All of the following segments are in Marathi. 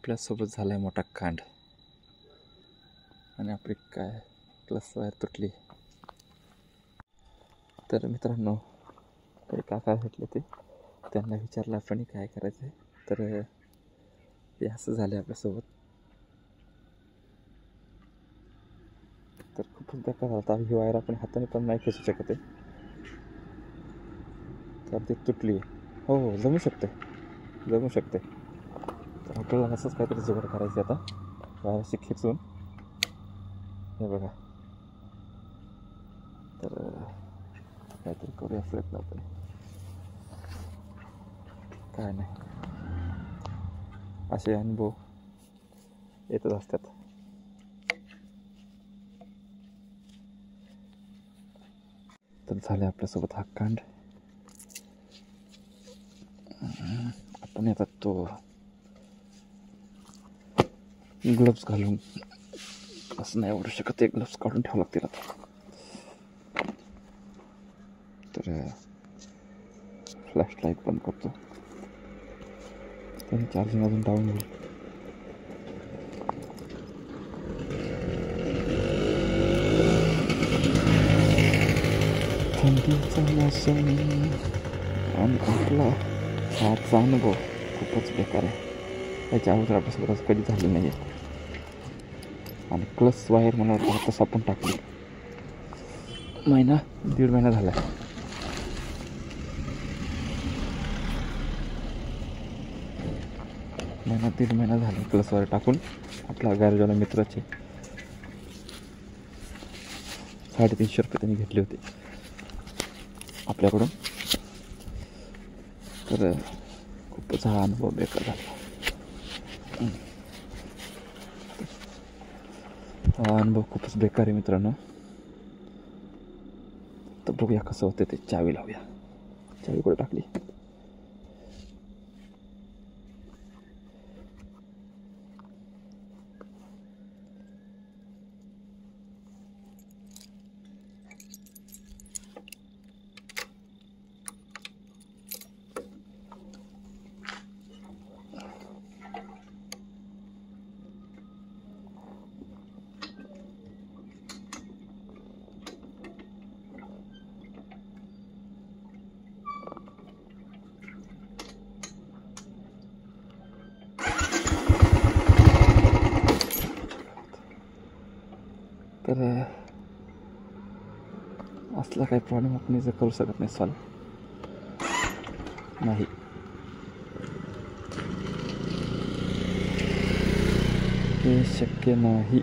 आपल्यासोबत झालाय मोठा कांड आणि आपली काय प्लस वायर तुटली. तर मित्रांनो, काही काका भेटले ते, त्यांना विचारलं आपण काय करायचं आहे. तर हे असं झालं आपल्यासोबत. तर खूपच बेकार होता. ही वायर आपण हाताने पण नाही खेचू शकत आहे, तर ती तुटली. हो हो, जमू शकते. तर आपल्याला असंच काहीतरी जुगाड करायचं आता, वायरशी खेचून. हे बघा, तर काहीतरी करूया प्रयत्न आपण. काय नाही, असे अनुभव येतच असतात. तर झाले आपल्यासोबत हा कांड. आपण आता तो ग्लोव्स घालून असं नाही ओढू शकत, ते ग्लोव्स काढून ठेवावं लागतील आता. तर फ्लॅश लाईट बंद करतो, त्याने चार्जिंग अजून डाऊन होईल. थंडीचा मोसम आणि आपला हाचा अनुभव खूपच बेकार आहे. त्याच्या अगोदर आपल्यासोबत असं कधी झालं नाही आहे. आणि प्लस वायर मला तसं आपण टाकली. दीड महिना झाला. दीड महिना झाला प्लस वायर टाकून. आपला गॅरेजवाला मित्राचे 350 रुपये त्यांनी घेतले होते आपल्याकडून. तर खूपच हा अनुभव बेकार झाला. हा अनुभव खूपच बेकार आहे मित्रांनो. तर बघूया कसं होतं ते. चावी लावूया. चावी कुठे टाकली? तर असला काही प्रॉब्लेम आपण इथं करू शकत नाही सॉल्व. नाही, हे शक्य नाही.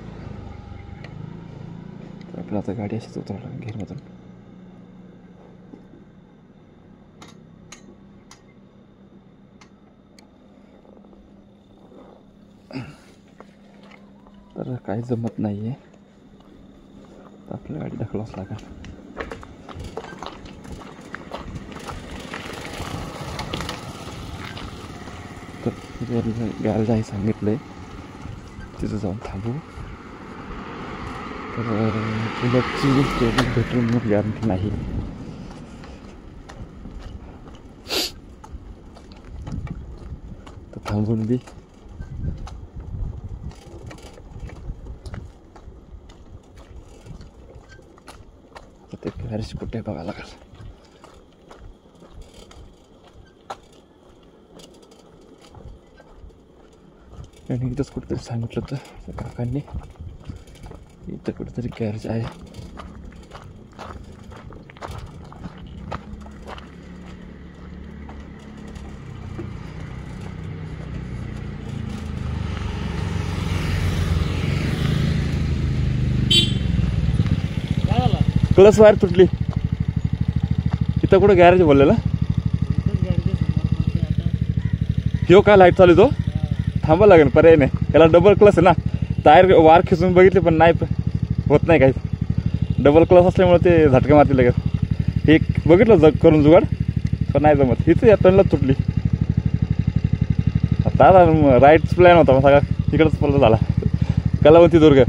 तर आपल्याला आता गाडी अशीच उतरावं लागेल घेरमधून. तर काही जमत नाही आहे, तर आपल्याला गाडी ढकलावंच लागेल. तर गॅरेज आहे सांगितलं आहे, तिथं जाऊन थांबू. तर बुलेटची केबल भेटून मग गॅरंटी नाही. तर थांबून बी ते गॅरेज कुठे बघायला लागेल. आणि इथंच कुठेतरी सांगितलं होतं काकांनी, इथं कुठेतरी गॅरेज आहे. प्लस वायर तुटली. इथं कुठं गॅरेज बोललेला? ह्यो काय लाईट चालू तो थांबा लागेल, पर्याय नाही. याला डबल क्लस आहे ना. टायर वार खिचून बघितले पण नाही, होत नाही काही. डबल क्लस असल्यामुळे ते झटके मारतील लगेच. हे बघितलं करून जुगाड, पण नाही जमत. इथं या टनला तुटली. आता राईटच प्लॅन होता मग सगळा इकडंच पल्ला झाला. कलावंती दुर्ग.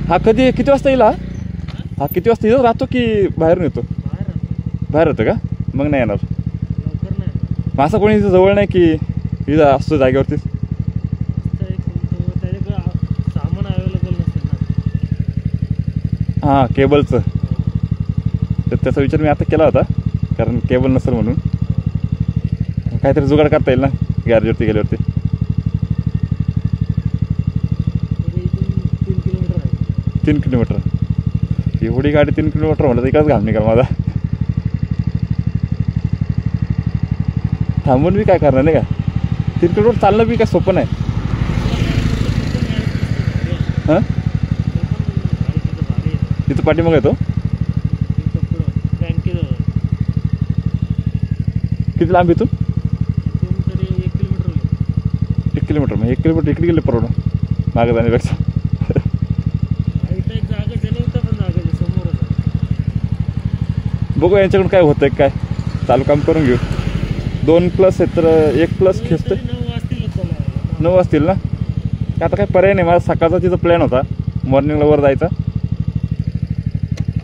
हा किती वाजता येईल? हा किती वाजता येतो? राहतो की बाहेरून येतो? बाहेर होतं का? मग नाही येणार. असं कोणी जवळ नाही की इथं असतो जागेवरतीच. सामान अवेलेबल नसते ना. हां केबलचं, तर त्याचा विचार मी आता केला होता, कारण केबल नसेल म्हणून. काहीतरी जुगाड करता येईल ना गॅरेजवरती गेल्यावरती. 3 किलोमीटर. एवढी गाडी 3 किलोमीटर म्हणलं तर इकडंच घाम निघाल माझा. थांबून बी काय करणार नाही का. 3 किलोमीटर चालणं बी काय सोपं नाही. हां तिथं पाठीमागं येतो. किती लांब इथून? 1 किलोमीटर. मग 1 किलोमीटर इकडे गेले परवडं मागं जाण्यापेक्षा. बघू यांच्याकडून काय होतं काय, चालू काम करून घेऊ. 2+ आहेत तर 1+ खेचतं. 9 वाजतील ना. आता काय पर्याय नाही. माझा सकाळचा तिथं प्लॅन होता मॉर्निंगला वर जायचा,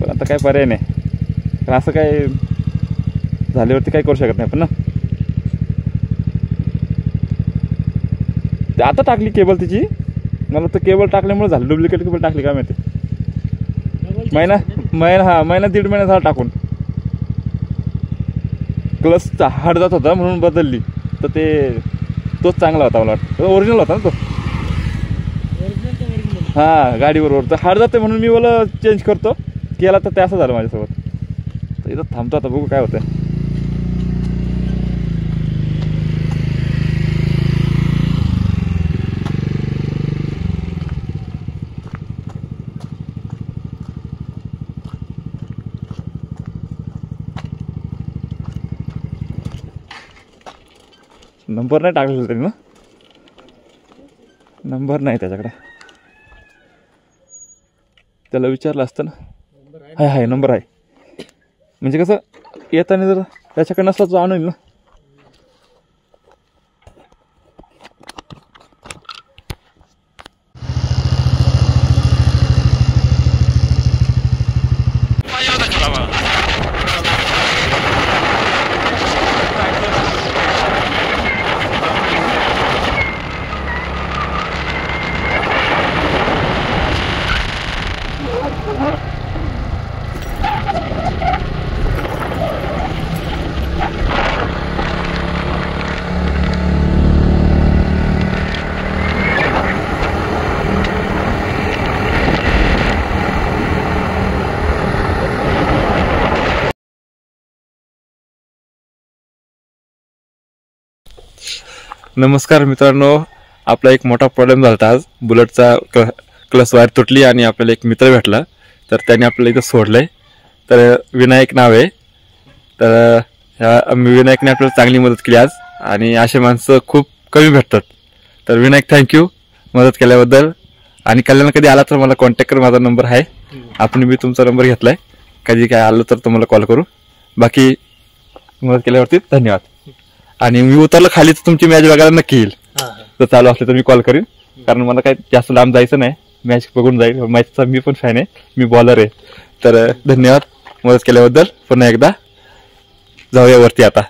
पण आता काय पर्याय नाही. कारण असं काय झाल्यावरती काही करू शकत नाही पण ना. ते आता टाकली केबल तिची. मला तर केबल टाकल्यामुळे झालं, डुप्लिकेट केबल टाकली काय माहिती. महिना 1.5 महिना झाला टाकून. क्लच हार्ड जात होता म्हणून बदलली, तर तोच चांगला होता मला वाटतं. ओरिजिनल होता ना तो. हां गाडीबरोबर तर हार्ड जाते म्हणून मी मला चेंज करतो केला, तर ते असं झालं माझ्यासोबत. तर इथं थांबतो आता, बघू काय होतं. नंबर नाही टाकलेला तरी ना. नंबर नाही त्याच्याकडे. त्याला विचारलं असतं ना. आहे नंबर आहे. म्हणजे कसं येताना जर त्याच्याकडे नसला तो आणून ना. नमस्कार मित्रांनो, आपला एक मोठा प्रॉब्लेम झाला होता आज. बुलेटचा क्लच वायर तुटली आणि आपल्याला एक मित्र भेटला, तर त्याने आपल्याला इथं सोडलं आहे. तर विनायक नाव आहे. तर ह्या विनायकने आपल्याला चांगली मदत केली आज, आणि असे माणसं खूप कमी भेटतात. तर विनायक थँक्यू मदत केल्याबद्दल. आणि कल्याण कधी आला तर मला कॉन्टॅक्ट कर, माझा नंबर आहे. आपण मी तुमचा नंबर घेतला आहे, कधी काय आलं तर तुम्हाला कॉल करू. बाकी मदत केल्यावरती धन्यवाद. आणि मी उतरलं खाली तर तुमची मॅच बघायला नक्की येईल. तर चालू असले तर मी कॉल करीन, कारण मला काही जास्त लांब जायचं नाही. मॅच बघून जाईल. मॅचचा मी पण फॅन आहे, मी बॉलर आहे. तर धन्यवाद मदत केल्याबद्दल. पुन्हा एकदा जाऊया वरती आता.